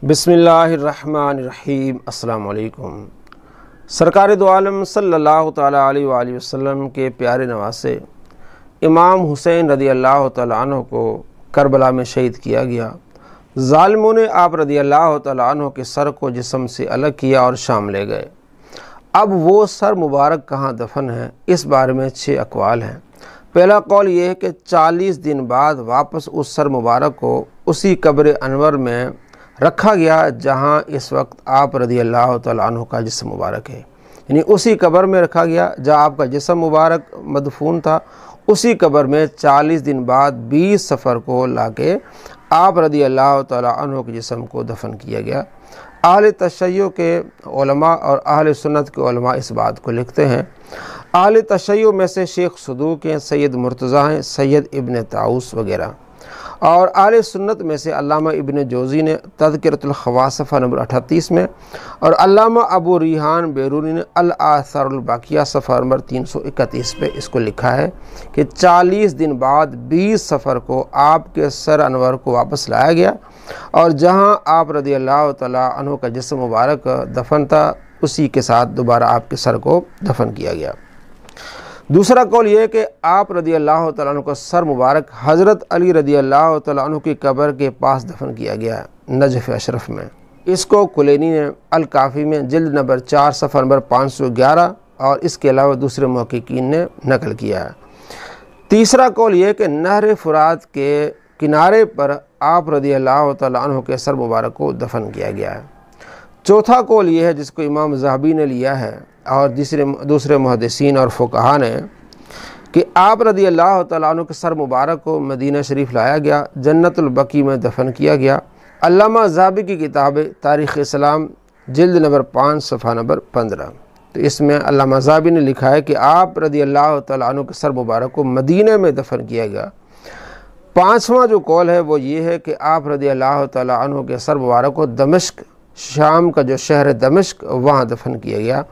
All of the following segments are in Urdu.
بسم اللہ الرحمن الرحیم۔ السلام علیکم۔ سرکار دو عالم صلی اللہ تعالیٰ علیہ وآلہ وسلم کے پیارے نواسے امام حسین رضی اللہ تعالیٰ عنہ کو کربلا میں شہید کیا گیا۔ ظالموں نے آپ رضی اللہ تعالیٰ عنہ کے سر کو جسم سے الگ کیا اور شام لے گئے۔ اب وہ سر مبارک کہاں دفن ہے، اس بارے میں 6 اقوال ہیں۔ پہلا قول یہ ہے کہ 40 دن بعد واپس اس سر مبارک کو اسی قبر انور میں رکھا گیا جہاں اس وقت آپ رضی اللہ تعالیٰ عنہ کا جسم مبارک ہے، یعنی اسی قبر میں رکھا گیا جہاں آپ کا جسم مبارک مدفون تھا۔ اسی قبر میں 40 دن بعد 20 صفر کو لا کے آپ رضی اللہ تعالیٰ عنہ کے جسم کو دفن کیا گیا۔ اہل تشیع کے علماء اور اہل سنت کے علماء اس بات کو لکھتے ہیں۔ اہل تشیع میں سے شیخ صدوق ہیں، سید مرتضیٰ ہیں، سید ابن طاؤس وغیرہ، اور اہل سنت میں سے علامہ ابن جوزی نے تذکرۃ الخواص صفحہ نمبر 38 میں، اور علامہ ابو ریحان بیرونی نے الآثار الباقیہ صفحہ نمبر 331 پہ اس کو لکھا ہے کہ 40 دن بعد 20 صفر کو آپ کے سر انور کو واپس لایا گیا اور جہاں آپ رضی اللہ تعالیٰ عنہ کا جسم مبارک دفن تھا اسی کے ساتھ دوبارہ آپ کے سر کو دفن کیا گیا۔ دوسرا قول یہ ہے کہ آپ رضی اللہ تعالیٰ عنہ کا سر مبارک حضرت علی رضی اللہ تعالیٰ عنہ کی قبر کے پاس دفن کیا گیا ہے نجف اشرف میں۔ اس کو کلینی نے الکافی میں جلد نمبر 4 صفحہ نمبر 511 اور اس کے علاوہ دوسرے محققین نے نقل کیا ہے۔ تیسرا قول یہ ہے کہ نہر فرات کے کنارے پر آپ رضی اللہ تعالیٰ عنہ کے سر مبارک کو دفن کیا گیا ہے۔ چوتھا قول یہ ہے جس کو امام صاحب نے لیا ہے اور دوسرے محدثین اور فقہاء نے کہ آپ رضی اللہ تعالیٰ عنہ کے سر مبارک کو مدینہ شریف لایا گیا، جنت البقیع میں دفن کیا گیا۔ علامہ صاحب کی کتاب تاریخ اسلام جلد نمبر 5 صفحہ نمبر 15، تو اس میں علامہ صاحب نے لکھا ہے کہ آپ رضی اللہ تعالیٰ عنہ کے سر مبارک کو مدینہ میں دفن کیا گیا۔ پانچواں جو قول ہے وہ یہ ہے کہ آپ رضی اللہ تعالیٰ عنہ کے سر مبارک کو دمشق، شام کا جو شہر دمشق، وہاں دفن کیا گیا۔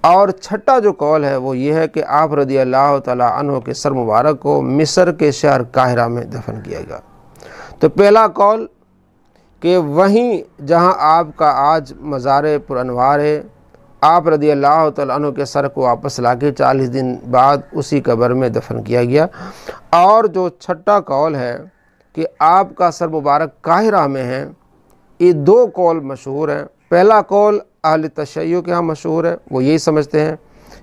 اور چھٹا جو قول ہے وہ یہ ہے کہ آپ رضی اللہ تعالیٰ عنہ کے سر مبارک کو مصر کے شہر قاہرہ میں دفن کیا گیا۔ تو پہلا قول کہ وہیں جہاں آپ کا آج مزار پر انوار ہے، آپ رضی اللہ تعالیٰ عنہ کے سر کو واپس لا کے 40 دن بعد اسی قبر میں دفن کیا گیا۔ اور جو چھٹا قول ہے کہ آپ کا سر مبارک قاہرہ میں ہے، یہ 2 قول مشہور ہیں۔ پہلا قول اہل تشیع کے ہاں مشہور ہے، وہ یہی سمجھتے ہیں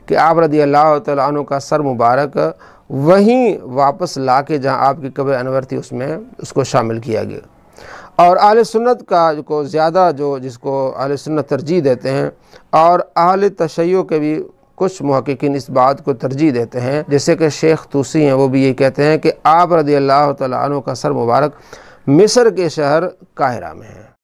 کہ آپ رضی اللہ تعالیٰ عنہ کا سر مبارک وہیں واپس لا کے جہاں آپ کی قبر انور تھی اس کو شامل کیا گیا۔ اور اہل سنت کا کو زیادہ جس کو اہل سنت ترجیح دیتے ہیں، اور اہل تشیع کے بھی کچھ محققین اس بات کو ترجیح دیتے ہیں، جیسے کہ شیخ طوسی ہیں، وہ بھی یہ کہتے ہیں کہ آپ رضی اللہ تعالیٰ عنہ کا سر مبارک مصر کے شہر قاہرہ میں ہے۔